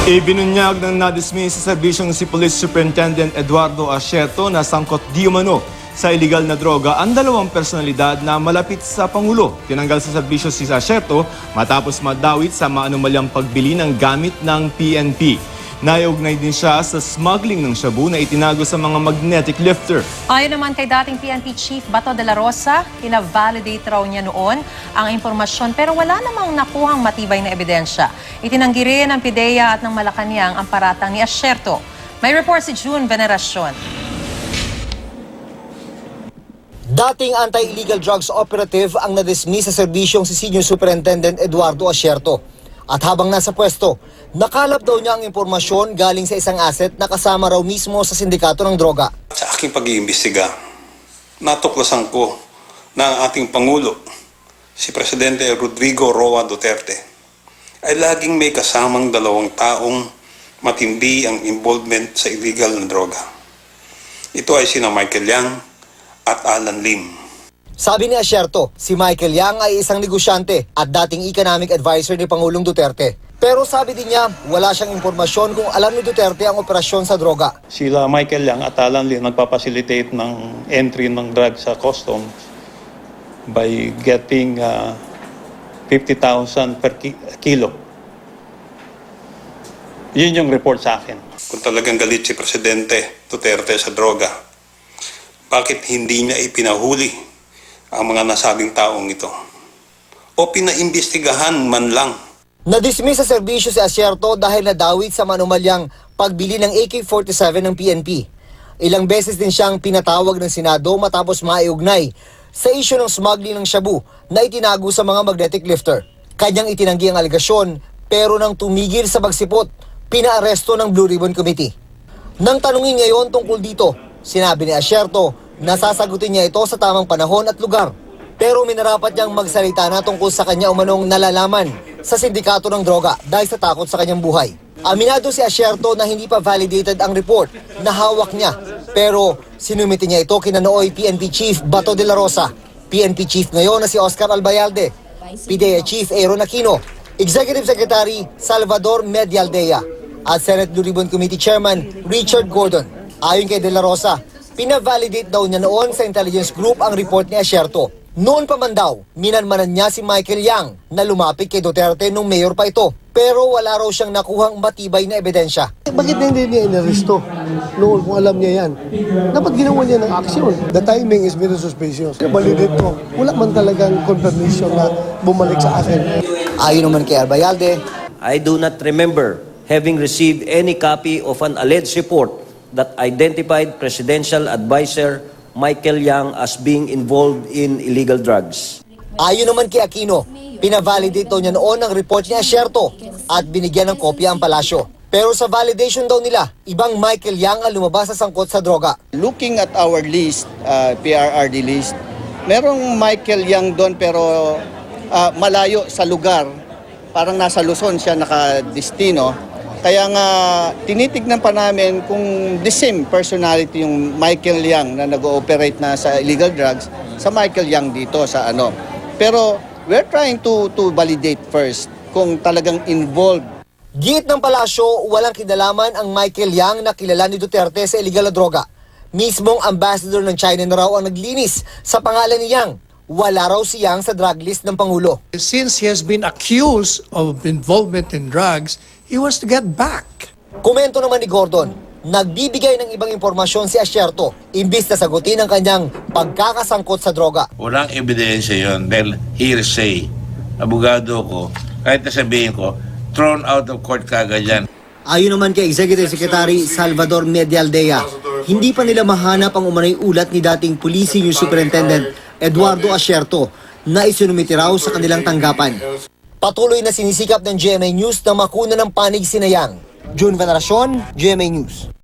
Ibinunyag ng nadismiss sa serbisyong si Police Superintendent Eduardo Asierto na sangkot di umano sa iligal na droga ang dalawang personalidad na malapit sa Pangulo. Tinanggal sa serbisyo si Asierto matapos madawit sa maanumalyang pagbili ng gamit ng PNP. Naiugnay din siya sa smuggling ng shabu na itinago sa mga magnetic lifter. Ayon naman kay dating PNP Chief Bato de la Rosa, pina-validate raw niya noon ang impormasyon pero wala namang nakuhang matibay na ebidensya. Itinanggi rin ng PIDEA at ng Malacanang ang paratang ni Asierto. May report si June Veneracion. Dating anti-illegal drugs operative ang nadismiss sa serbisyong si Senior Superintendent Eduardo Asierto. At habang nasa pwesto, nakalap daw niya ang impormasyon galing sa isang asset na kasama raw mismo sa sindikato ng droga. Sa aking pag-iimbestiga, natuklasan ko na ang ating Pangulo, si Presidente Rodrigo Roa Duterte, ay laging may kasamang dalawang taong matindi ang involvement sa illegal na droga. Ito ay sina Michael Yang at Alan Lim. Sabi ni Asierto, si Michael Yang ay isang negosyante at dating economic advisor ni Pangulong Duterte. Pero sabi din niya, wala siyang impormasyon kung alam ni Duterte ang operasyon sa droga. Sila Michael Yang at Alan Lim nagpapacilitate ng entry ng drug sa customs by getting 50,000 per kilo. Yun yung report sa akin. Kung talagang galit si Presidente Duterte sa droga, bakit hindi niya ipinahuli ang mga nasabing taong ito? O pinaimbestigahan man lang? Nadismiss sa serbisyo si Asierto dahil nadawit sa manumalyang pagbili ng AK-47 ng PNP. Ilang beses din siyang pinatawag ng Senado matapos maiugnay sa isyu ng smuggling ng shabu na itinago sa mga magnetic lifter. Kanyang itinanggi ang alegasyon pero nang tumigil sa pagsipot, pinaaresto ng Blue Ribbon Committee. Nang tanungin ngayon tungkol dito, sinabi ni Asierto na sasagutin niya ito sa tamang panahon at lugar. Pero minarapat niyang magsalita na tungkol sa kanya umanong nalalaman sa sindikato ng droga dahil sa takot sa kanyang buhay. Aminado si Asierto na hindi pa validated ang report na hawak niya. Pero sinumiti niya ito kina nooy PNP Chief Bato de la Rosa, PNP Chief ngayon na si Oscar Albayalde, PIDEA Chief Aaron Aquino, Executive Secretary Salvador Medialdea at Senate Blue Ribbon Committee Chairman Richard Gordon. Ayon kay de la Rosa, pina-validate daw niya noon sa intelligence group ang report ni Asierto. Noon pa man daw, minanmanan niya si Michael Yang na lumapit kay Duterte nung mayor pa ito. Pero wala raw siyang nakuhang matibay na ebidensya. Bakit hindi niya inaresto noon kung alam niya yan? Dapat ginawa niya ng aksyon. The timing is very suspicious. Validate ko. Wala man talagang confirmation na bumalik sa akin. Ayon naman kay Albayalde, I do not remember having received any copy of an alleged report that identified Presidential Advisor Michael Yang as being involved in illegal drugs. ayon naman kay Aquino, pina-validate daw niya noon ang report ni Asierto at binigyan ng kopya ang palasyo. Pero sa validation daw nila, ibang Michael Yang ang lumabas sa sangkot sa droga. Looking at our list, PRRD list, merong Michael Yang doon pero malayo sa lugar. Parang nasa Luzon siya nakadestino. Kaya nga tinitignan pa namin kung the same personality yung Michael Yang na nag-ooperate na sa illegal drugs sa Michael Yang dito sa ano. Pero we're trying to validate first kung talagang involved. Giit ng palasyo, walang kinalaman ang Michael Yang na kilala ni Duterte sa illegal na droga. Mismong ambassador ng China na raw ang naglinis sa pangalan ni Yang. Wala raw si Yang sa drug list ng Pangulo. Since he has been accused of involvement in drugs, he wants to get back. Komento naman ni Gordon, nagbibigay ng ibang impormasyon si Asierto imbis na sagutin ang kanyang pagkakasangkot sa droga. Walang ebidensya yun dahil hearsay. Abogado ko, kahit nasabihin ko, thrown out of court kagad yan. Ayon naman kay Executive Secretary Salvador Medialdea, hindi pa nila mahanap ang umanay ulat ni dating Police Senior Superintendent Eduardo Asierto na isinumiti raw sa kanilang tanggapan. Patuloy na sinisikap ng GMA News na makuna ng panig si Yang. June Veneracion, GMA News.